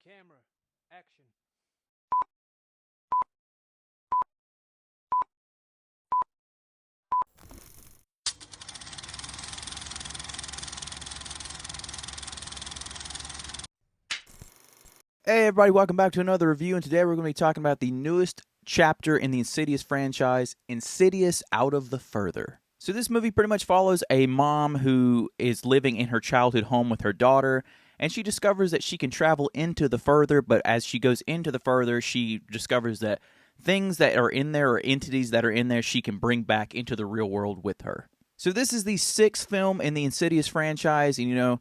Camera, action. Hey everybody, welcome back to another review, and today we're going to be talking about the newest chapter in the Insidious franchise, Insidious Out of the Further. So this movie pretty much follows a mom who is living in her childhood home with her daughter, and she discovers that she can travel into the Further, but as she goes into the Further, she discovers that things that are in there or entities that are in there she can bring back into the real world with her. So this is the sixth film in the Insidious franchise, and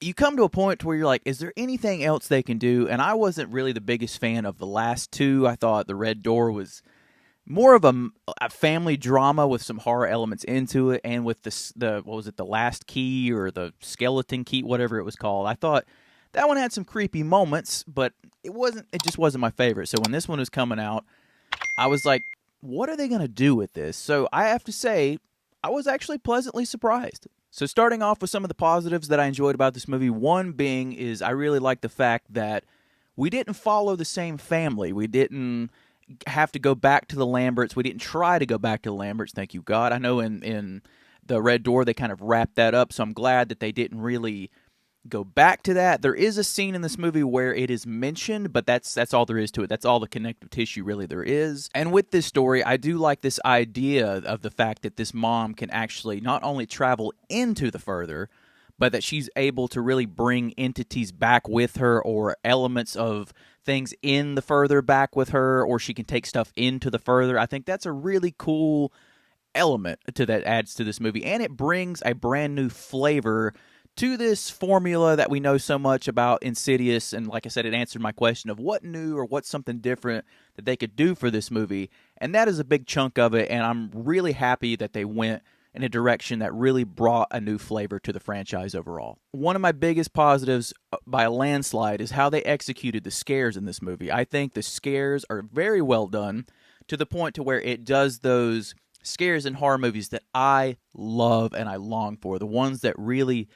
you come to a point where you're like, is there anything else they can do? And I wasn't really the biggest fan of the last two. I thought The Red Door was more of a family drama with some horror elements into it, and with the what was it, The Last Key or the Skeleton Key, whatever it was called. I thought that one had some creepy moments, but it just wasn't my favorite. So when this one was coming out, I was like, what are they going to do with this? So I have to say, I was actually pleasantly surprised. So starting off with some of the positives that I enjoyed about this movie, one being is I really like the fact that we didn't follow the same family. We didn't have to go back to the Lamberts. We didn't try to go back to the Lamberts, thank you God. I know in The Red Door they kind of wrapped that up, so I'm glad that they didn't really go back to that. There is a scene in this movie where it is mentioned, but that's all there is to it. That's all the connective tissue really there is. And with this story, I do like this idea of the fact that this mom can actually not only travel into the Further, but that she's able to really bring entities back with her, or elements of things in the Further back with her, or she can take stuff into the Further. I think that's a really cool element that adds to this movie, and it brings a brand new flavor to this formula that we know so much about Insidious. And like I said, it answered my question of what new or what's something different that they could do for this movie, and that is a big chunk of it, and I'm really happy that they went in a direction that really brought a new flavor to the franchise overall. One of my biggest positives by a landslide is how they executed the scares in this movie. I think the scares are very well done, to the point to where it does those scares in horror movies that I love and I long for, the ones that really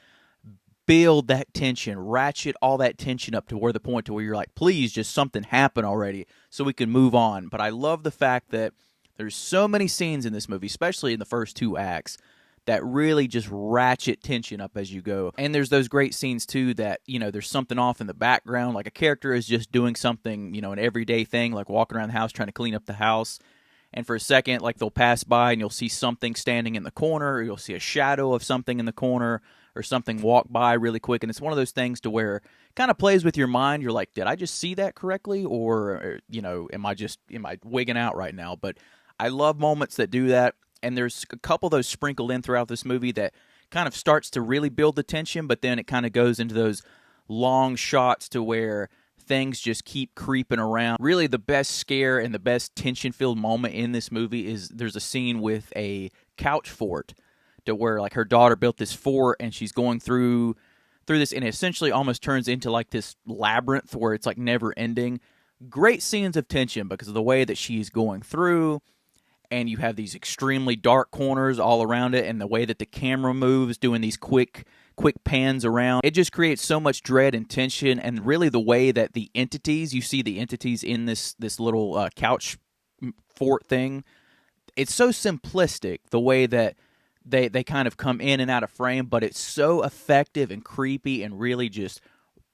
build that tension, ratchet all that tension up to where the point to where you're like, please, just something happen already so we can move on. But I love the fact that there's so many scenes in this movie, especially in the first two acts, that really just ratchet tension up as you go. And there's those great scenes too that, there's something off in the background, like a character is just doing something, an everyday thing, like walking around the house trying to clean up the house. And for a second, like, they'll pass by and you'll see something standing in the corner, or you'll see a shadow of something in the corner, or something walk by really quick. And it's one of those things to where it kind of plays with your mind. You're like, did I just see that correctly? Or am I wigging out right now? But I love moments that do that. And there's a couple of those sprinkled in throughout this movie that kind of starts to really build the tension, but then it kind of goes into those long shots to where things just keep creeping around. Really, the best scare and the best tension-filled moment in this movie is there's a scene with a couch fort, to where, like, her daughter built this fort and she's going through this, and it essentially almost turns into like this labyrinth where it's like never ending. Great scenes of tension because of the way that she's going through, and you have these extremely dark corners all around it, and the way that the camera moves doing these quick pans around. It just creates so much dread and tension. And really the way that you see the entities in this little couch fort thing, it's so simplistic the way that they kind of come in and out of frame, but it's so effective and creepy, and really just,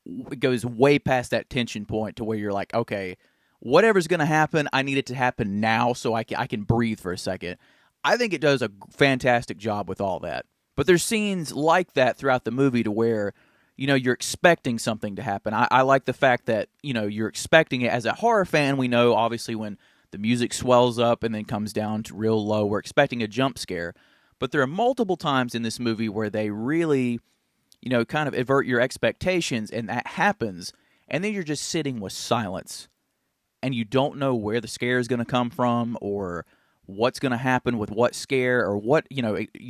it goes way past that tension point to where you're like, okay, whatever's going to happen, I need it to happen now so I can breathe for a second. I think it does a fantastic job with all that. But there's scenes like that throughout the movie to where, you're expecting something to happen. I like the fact that, you're expecting it. As a horror fan, we know, obviously, when the music swells up and then comes down to real low, we're expecting a jump scare. But there are multiple times in this movie where they really, kind of avert your expectations, and that happens. And then you're just sitting with silence. And you don't know where the scare is going to come from, or what's going to happen with what scare, or what, you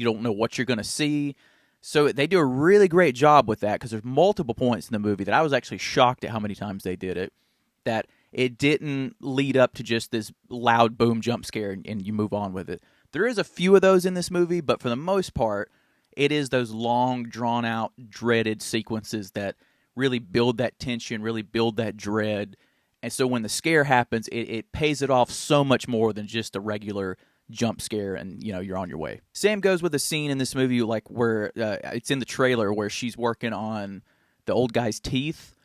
don't know what you're going to see. So they do a really great job with that, because there's multiple points in the movie that I was actually shocked at how many times they did it, that it didn't lead up to just this loud boom jump scare and you move on with it. There is a few of those in this movie, but for the most part, it is those long, drawn-out, dreaded sequences that really build that tension, really build that dread. And so when the scare happens, it pays it off so much more than just a regular jump scare and you're on your way. Same goes with the scene in this movie like where it's in the trailer where she's working on the old guy's teeth.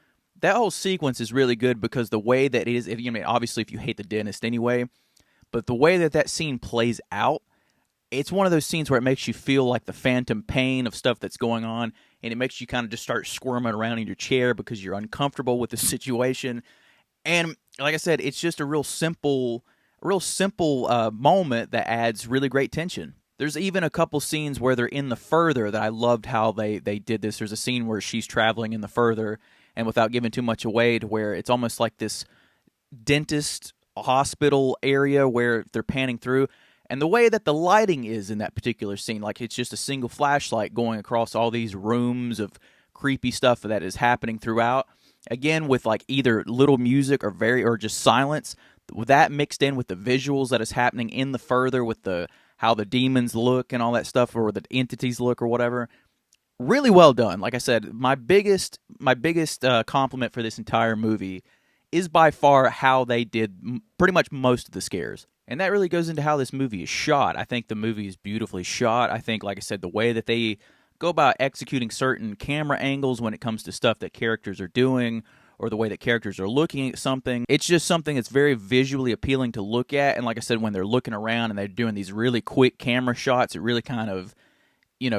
That whole sequence is really good because the way that it is, obviously if you hate the dentist anyway, but the way that scene plays out, it's one of those scenes where it makes you feel like the phantom pain of stuff that's going on, and it makes you kind of just start squirming around in your chair because you're uncomfortable with the situation. And like I said, it's just a real simple moment that adds really great tension. There's even a couple scenes where they're in the further that I loved how they did this. There's a scene where she's traveling in the further, and without giving too much away, to where it's almost like this dentist hospital area where they're panning through. And the way that the lighting is in that particular scene, like it's just a single flashlight going across all these rooms of creepy stuff that is happening throughout. Again, with like either little music or just silence, with that mixed in with the visuals that is happening in the further, with how the demons look and all that stuff, or the entities look or whatever. Really well done. Like I said, my biggest compliment for this entire movie is by far how they did pretty much most of the scares. And that really goes into how this movie is shot. I think the movie is beautifully shot. I think, like I said, the way that they go about executing certain camera angles when it comes to stuff that characters are doing, or the way that characters are looking at something, it's just something that's very visually appealing to look at. And like I said, when they're looking around and they're doing these really quick camera shots, it really kind of,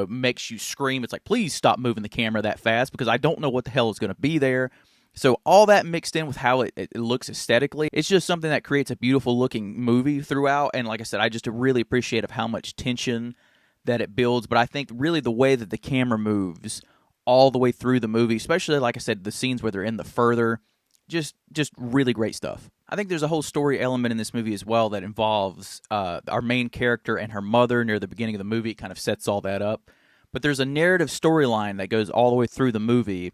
makes you scream. It's like, please stop moving the camera that fast because I don't know what the hell is going to be there. So all that mixed in with how it looks aesthetically, it's just something that creates a beautiful looking movie throughout. And like I said, I just really appreciate of how much tension that it builds. But I think really the way that the camera moves all the way through the movie, especially like I said, the scenes where they're in the further, just really great stuff. I think there's a whole story element in this movie as well that involves our main character and her mother near the beginning of the movie. It kind of sets all that up. But there's a narrative storyline that goes all the way through the movie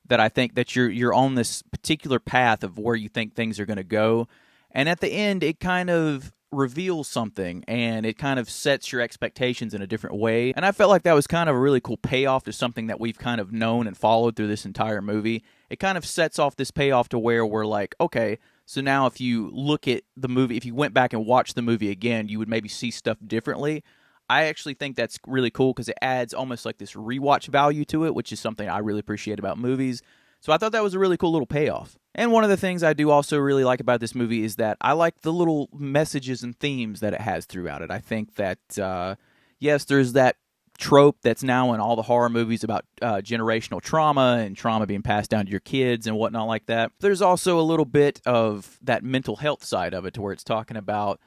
that I think that you're on this particular path of where you think things are going to go. And at the end, it kind of reveals something, and it kind of sets your expectations in a different way. And I felt like that was kind of a really cool payoff to something that we've kind of known and followed through this entire movie. It kind of sets off this payoff to where we're like, okay, so now if you look at the movie, if you went back and watched the movie again, you would maybe see stuff differently. I actually think that's really cool because it adds almost like this rewatch value to it, which is something I really appreciate about movies. So I thought that was a really cool little payoff. And one of the things I do also really like about this movie is that I like the little messages and themes that it has throughout it. I think that, yes, there's that trope that's now in all the horror movies about generational trauma and trauma being passed down to your kids and whatnot like that. There's also a little bit of that mental health side of it to where it's talking about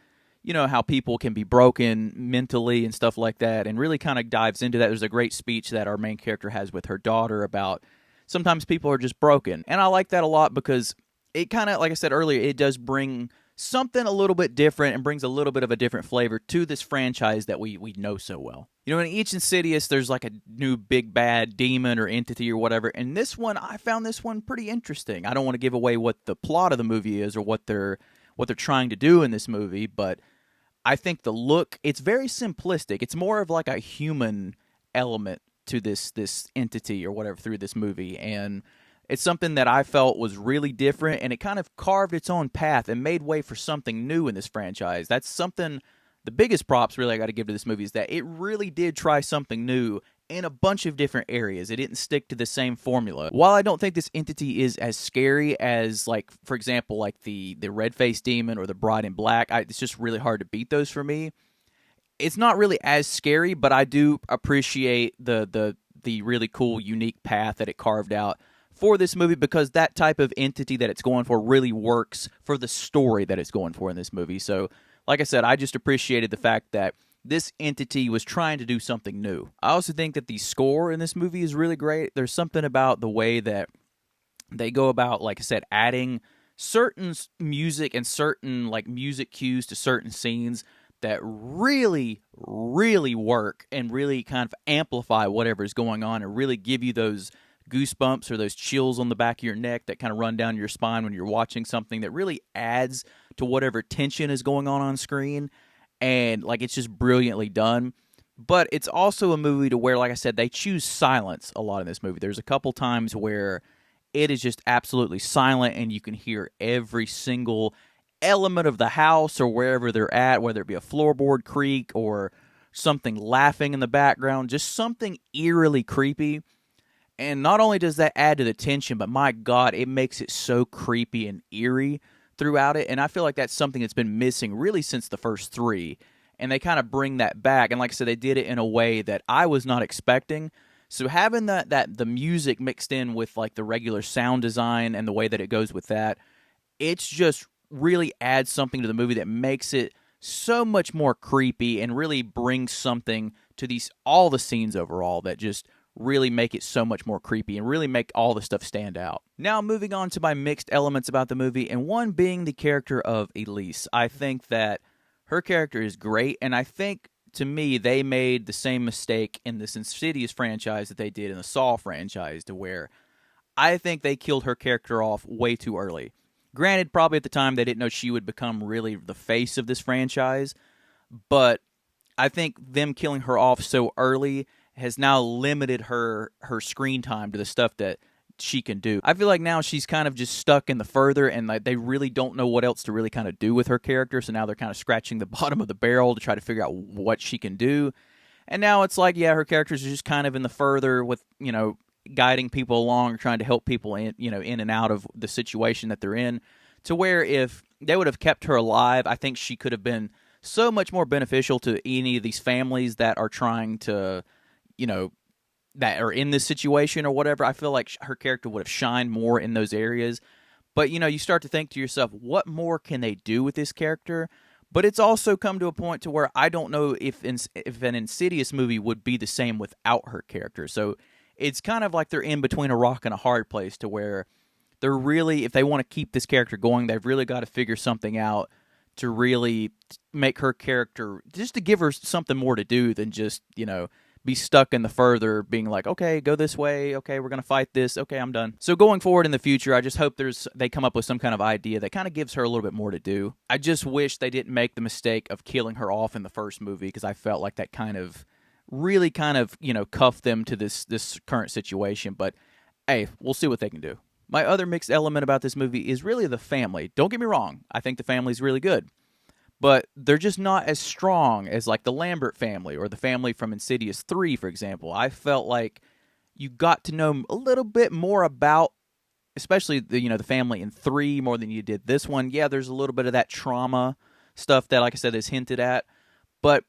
how people can be broken mentally and stuff like that, and really kind of dives into that. There's a great speech that our main character has with her daughter about sometimes people are just broken. And I like that a lot because it kind of, like I said earlier, it does bring something a little bit different and brings a little bit of a different flavor to this franchise that we know so well. In each Insidious, there's like a new big bad demon or entity or whatever. And this one, I found this one pretty interesting. I don't want to give away what the plot of the movie is or what they're trying to do in this movie, but I think the look, it's very simplistic. It's more of like a human element to this entity or whatever through this movie. And it's something that I felt was really different, and it kind of carved its own path and made way for something new in this franchise. That's something, the biggest props really I got to give to this movie is that it really did try something new in a bunch of different areas. It didn't stick to the same formula. While I don't think this entity is as scary as, like, for example, like the red-faced demon or the bride in black, it's just really hard to beat those for me. It's not really as scary, but I do appreciate the really cool, unique path that it carved out for this movie, because that type of entity that it's going for really works for the story that it's going for in this movie. So, like I said, I just appreciated the fact that this entity was trying to do something new. I also think that the score in this movie is really great. There's something about the way that they go about, like I said, adding certain music and certain like music cues to certain scenes that really, really work and really kind of amplify whatever's going on and really give you those goosebumps or those chills on the back of your neck that kind of run down your spine when you're watching something that really adds to whatever tension is going on screen. And like, it's just brilliantly done. But it's also a movie to where, like I said, they choose silence a lot in this movie. There's a couple times where it is just absolutely silent, and you can hear every single element of the house or wherever they're at, whether it be a floorboard creak or something laughing in the background, just something eerily creepy. And not only does that add to the tension, but my God, it makes it so creepy and eerie throughout it. And I feel like that's something that's been missing really since the first three. And they kind of bring that back. And like I said, they did it in a way that I was not expecting. So having that the music mixed in with like the regular sound design and the way that it goes with that, it's just really adds something to the movie that makes it so much more creepy and really brings something to these all the scenes overall that just really make it so much more creepy and really make all the stuff stand out. Now moving on to my mixed elements about the movie, and one being the character of Elise. I think that her character is great, and I think to me they made the same mistake in this Insidious franchise that they did in the Saw franchise, to where I think they killed her character off way too early. Granted, probably at the time they didn't know she would become really the face of this franchise, but I think them killing her off so early has now limited her screen time to the stuff that she can do. I feel like now she's kind of just stuck in the further, and like they really don't know what else to really kind of do with her character, so now they're kind of scratching the bottom of the barrel to try to figure out what she can do. And now it's like, yeah, her character's just kind of in the further with, guiding people along, trying to help people in, in and out of the situation that they're in, to where if they would have kept her alive, I think she could have been so much more beneficial to any of these families that are trying to, that are in this situation or whatever. I feel like her character would have shined more in those areas. But, you start to think to yourself, what more can they do with this character? But it's also come to a point to where I don't know if an Insidious movie would be the same without her character. So it's kind of like they're in between a rock and a hard place, to where they're really, if they want to keep this character going, they've really got to figure something out to really make her character, just to give her something more to do than just, be stuck in the further, being like, okay, go this way, okay, we're going to fight this, okay, I'm done. So going forward in the future, I just hope they come up with some kind of idea that kind of gives her a little bit more to do. I just wish they didn't make the mistake of killing her off in the first movie, because I felt like that kind of really cuffed them to this current situation. But hey, we'll see what they can do. My other mixed element about this movie is really the family. Don't get me wrong, I think the family's really good, but they're just not as strong as like the Lambert family or the family from Insidious 3, for example. I felt like you got to know a little bit more about, especially the family in 3 more than you did this one. Yeah, there's a little bit of that trauma stuff that, like I said, is hinted at, but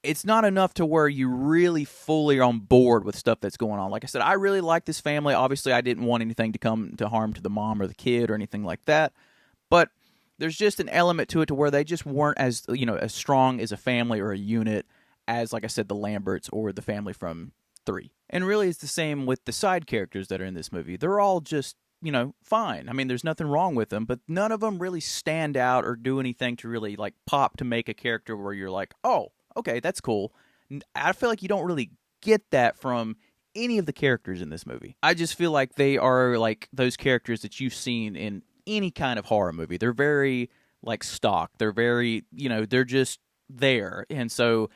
it's not enough to where you really fully are on board with stuff that's going on. Like I said, I really like this family. Obviously, I didn't want anything to come to harm to the mom or the kid or anything like that, but there's just an element to it to where they just weren't as strong as a family or a unit as, like I said, the Lamberts or the family from 3. And really it's the same with the side characters that are in this movie. They're all just, fine. I mean, there's nothing wrong with them, but none of them really stand out or do anything to really like pop to make a character where you're like, oh, okay, that's cool. I feel like you don't really get that from any of the characters in this movie. I just feel like they are like those characters that you've seen in any kind of horror movie. They're very like stock. They're very, they're just there. And so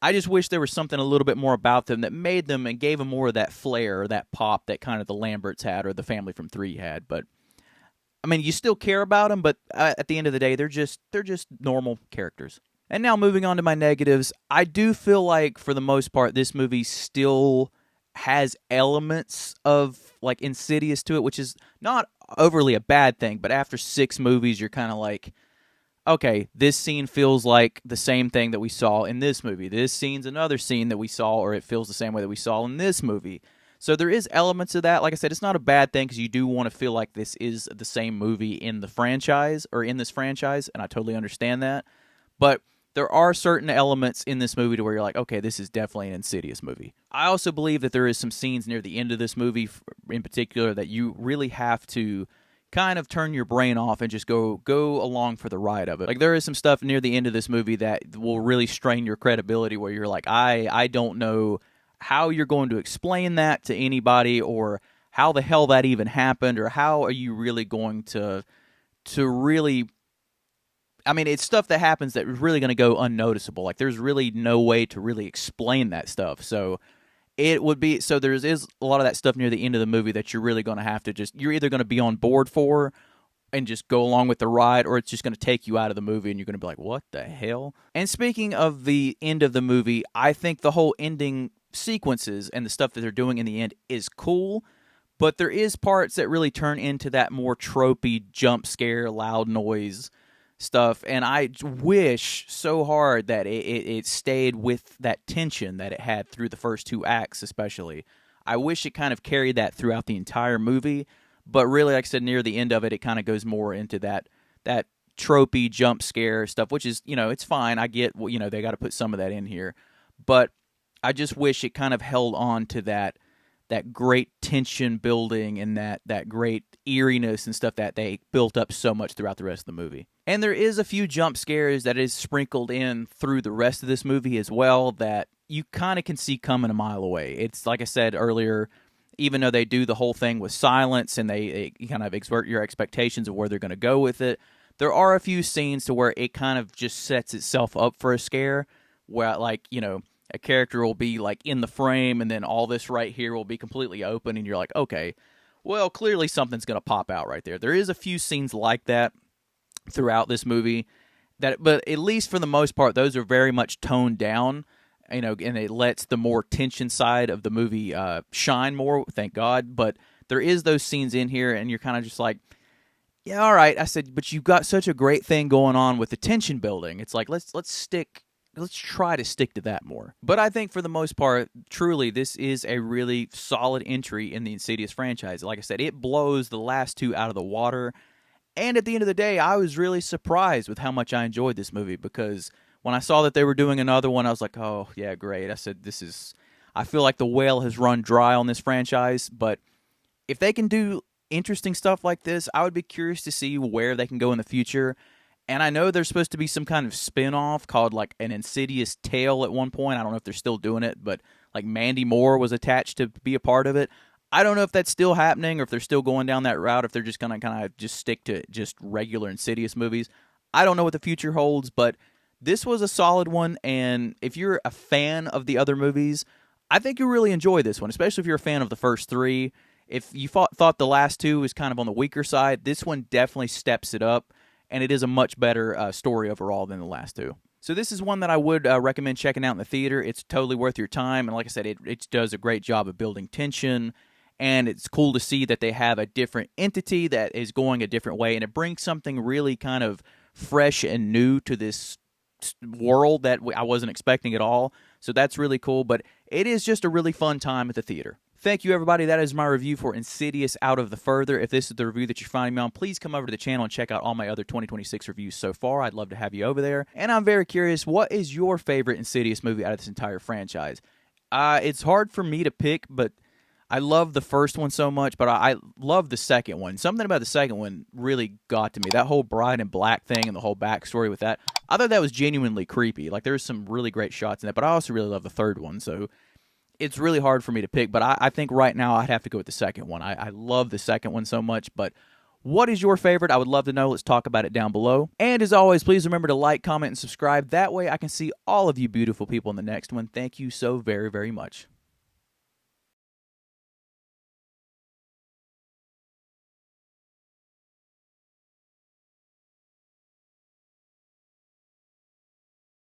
I just wish there was something a little bit more about them that made them and gave them more of that flair or that pop that kind of the Lamberts had or the family from 3 had. But I mean, you still care about them, but at the end of the day, they're just normal characters. And now moving on to my negatives, I do feel like for the most part, this movie still has elements of like Insidious to it, which is not overly a bad thing, but after 6 movies, you're kind of like, okay, this scene feels like the same thing that we saw in this movie. This scene's another scene that we saw, or it feels the same way that we saw in this movie. So there is elements of that. Like I said, it's not a bad thing because you do want to feel like this is the same movie in the franchise or in this franchise, and I totally understand that. But there are certain elements in this movie to where you're like, okay, this is definitely an Insidious movie. I also believe that there is some scenes near the end of this movie in particular that you really have to kind of turn your brain off and just go along for the ride of it. Like there is some stuff near the end of this movie that will really strain your credibility where you're like, I don't know how you're going to explain that to anybody or how the hell that even happened or how are you really going to really... I mean, it's stuff that happens that is really going to go unnoticeable. Like, there's really no way to really explain that stuff. So, It would be, so there is a lot of that stuff near the end of the movie that you're really going to have to you're either going to be on board for and just go along with the ride, or it's just going to take you out of the movie and you're going to be like, what the hell? And speaking of the end of the movie, I think the whole ending sequences and the stuff that they're doing in the end is cool, but there is parts that really turn into that more tropey jump scare, loud noise stuff, and I wish so hard that it stayed with that tension that it had through the first 2 acts especially. I wish it kind of carried that throughout the entire movie, but really, like I said, near the end of it, it kind of goes more into that tropey jump scare stuff, which is, it's fine. I get, they got to put some of that in here, but I just wish it kind of held on to that great tension building and that great eeriness and stuff that they built up so much throughout the rest of the movie. And there is a few jump scares that is sprinkled in through the rest of this movie as well that you kind of can see coming a mile away. It's like I said earlier, even though they do the whole thing with silence and they kind of exvert your expectations of where they're going to go with it, there are a few scenes to where it kind of just sets itself up for a scare where, like, a character will be like in the frame and then all this right here will be completely open and you're like, okay, well, clearly something's going to pop out right there. There is a few scenes like that throughout this movie, but at least for the most part, those are very much toned down, and it lets the more tension side of the movie shine more, thank God. But there is those scenes in here, and you're kind of just like, yeah, all right. I said, but you've got such a great thing going on with the tension building. It's like, let's try to stick to that more. But I think for the most part, truly, this is a really solid entry in the Insidious franchise. Like I said, it blows the last 2 out of the water. And at the end of the day, I was really surprised with how much I enjoyed this movie, because when I saw that they were doing another one, I was like, oh, yeah, great. I said, I feel like the well has run dry on this franchise, but if they can do interesting stuff like this, I would be curious to see where they can go in the future. And I know there's supposed to be some kind of spin-off called like an Insidious Tale at one point. I don't know if they're still doing it, but like Mandy Moore was attached to be a part of it. I don't know if that's still happening or if they're still going down that route, if they're just going to kind of just stick to just regular Insidious movies. I don't know what the future holds, but this was a solid one, and if you're a fan of the other movies, I think you'll really enjoy this one, especially if you're a fan of the first 3. If you thought the last 2 was kind of on the weaker side, this one definitely steps it up, and it is a much better story overall than the last 2. So this is one that I would recommend checking out in the theater. It's totally worth your time, and like I said, it does a great job of building tension, and it's cool to see that they have a different entity that is going a different way, and it brings something really kind of fresh and new to this world that I wasn't expecting at all. So that's really cool, but it is just a really fun time at the theater. Thank you, everybody. That is my review for Insidious Out of the Further. If this is the review that you're finding me on, please come over to the channel and check out all my other 2026 reviews so far. I'd love to have you over there. And I'm very curious, what is your favorite Insidious movie out of this entire franchise? It's hard for me to pick, but I love the first one so much, but I love the second one. Something about the second one really got to me. That whole bride in black thing and the whole backstory with that, I thought that was genuinely creepy. Like, there's some really great shots in that, but I also really love the third one, so it's really hard for me to pick. But I think right now I'd have to go with the second one. I love the second one so much, but what is your favorite? I would love to know. Let's talk about it down below. And as always, please remember to like, comment, and subscribe. That way I can see all of you beautiful people in the next one. Thank you so very, very much.